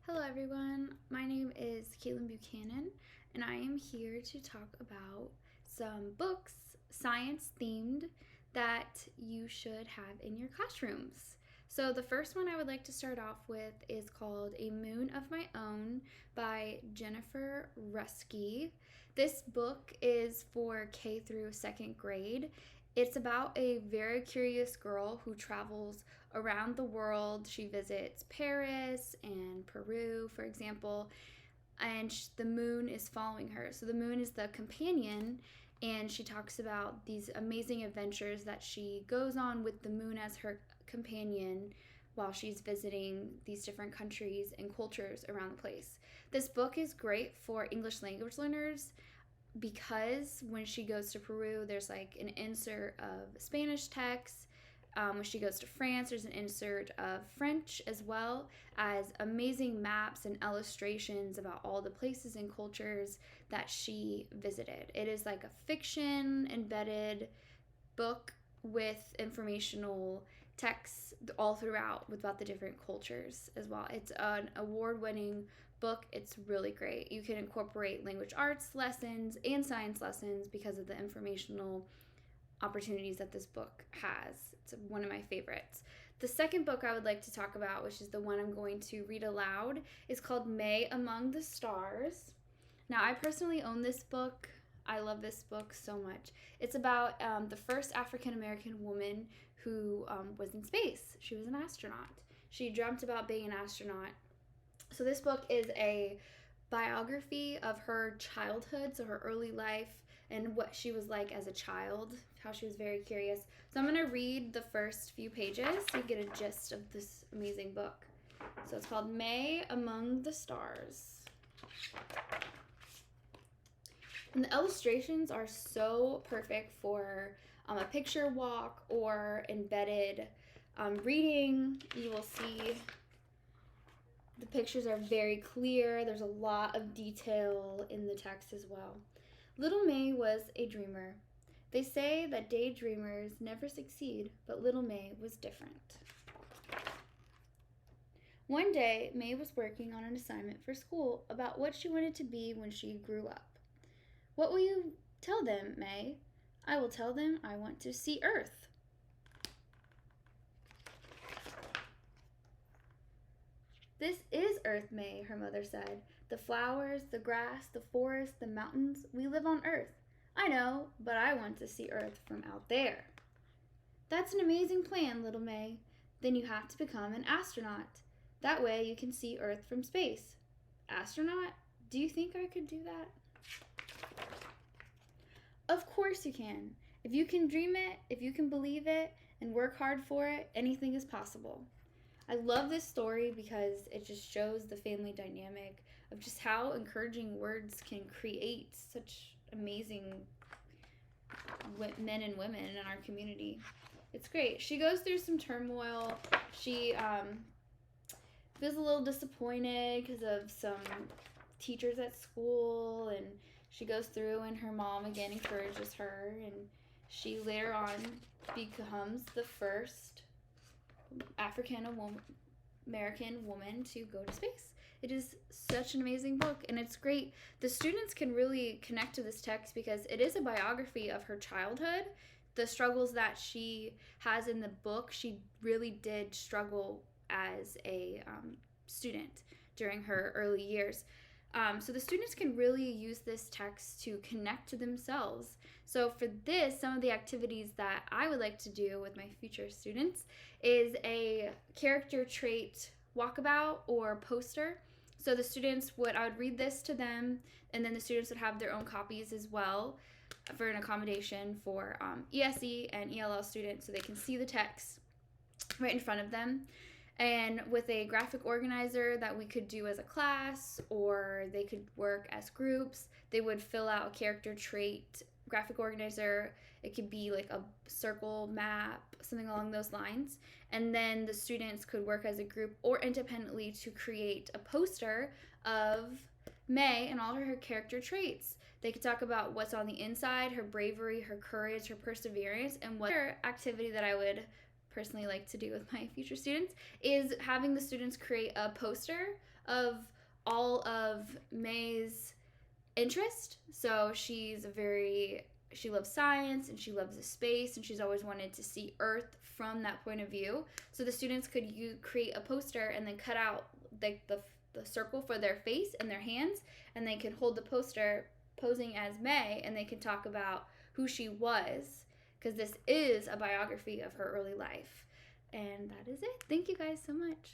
Hello everyone, my name is Caitlin Buchanan and I am here to talk about some books, science themed, that you should have in your classrooms. So the first one I would like to start off with is called A Moon of My Own by Jennifer Ruskey. This book is for K through second grade. It's about a very curious girl who travels around the world. She visits Paris and Peru, for example, and the moon is following her. So the moon is the companion, and she talks about these amazing adventures that she goes on with the moon as her companion while she's visiting these different countries and cultures around the place. This book is great for English language learners because when she goes to Peru, there's like an insert of Spanish text. When she goes to France, there's an insert of French, as well as amazing maps and illustrations about all the places and cultures that she visited. It is like a fiction embedded book with informational texts all throughout about the different cultures as well. It's an award-winning book. It's really great. You can incorporate language arts lessons and science lessons because of the informational opportunities that this book has. It's one of my favorites. The second book I would like to talk about, which is the one I'm going to read aloud, is called May Among the Stars. Now, I personally own this book. I love this book so much. It's about the first African American woman who was in space. She was an astronaut. She dreamt about being an astronaut. So this book is a biography of her childhood, so her early life and what she was like as a child, how she was very curious. So I'm going to read the first few pages so you get a gist of this amazing book. So it's called May Among the Stars. And the illustrations are so perfect for a picture walk or embedded reading. You will see the pictures are very clear. There's a lot of detail in the text as well. Little May was a dreamer. They say that daydreamers never succeed, but little May was different. One day, May was working on an assignment for school about what she wanted to be when she grew up. What will you tell them, May? I will tell them I want to see Earth. This is Earth, May, her mother said. The flowers, the grass, the forest, the mountains, we live on Earth. I know, but I want to see Earth from out there. That's an amazing plan, little May. Then you have to become an astronaut. That way you can see Earth from space. Astronaut? Do you think I could do that? Of course you can. If you can dream it, if you can believe it, and work hard for it, anything is possible. I love this story because it just shows the family dynamic of just how encouraging words can create such amazing men and women in our community. It's great. She goes through some turmoil. She feels a little disappointed because of some teachers at school, and she goes through, and her mom again encourages her, and she later on becomes the first African American woman to go to space. It is such an amazing book, and it's great. The students can really connect to this text because it is a biography of her childhood. The struggles that she has in the book, she really did struggle as a student during her early years. So the students can really use this text to connect to themselves. So for this, some of the activities that I would like to do with my future students is a character trait walkabout or poster. So the students I would read this to them, and then the students would have their own copies as well for an accommodation for ESE and ELL students so they can see the text right in front of them. And with a graphic organizer that we could do as a class, or they could work as groups, they would fill out a character trait graphic organizer. It could be like a circle map, something along those lines. And then the students could work as a group or independently to create a poster of May and all her character traits. They could talk about what's on the inside, her bravery, her courage, her perseverance, and what other activity that I would personally like to do with my future students is having the students create a poster of all of May's interest. So she loves science and she loves the space, and she's always wanted to see Earth from that point of view. So the students could create a poster and then cut out the circle for their face and their hands, and they can hold the poster posing as May, and they can talk about who she was, because this is a biography of her early life. And that is it. Thank you guys so much.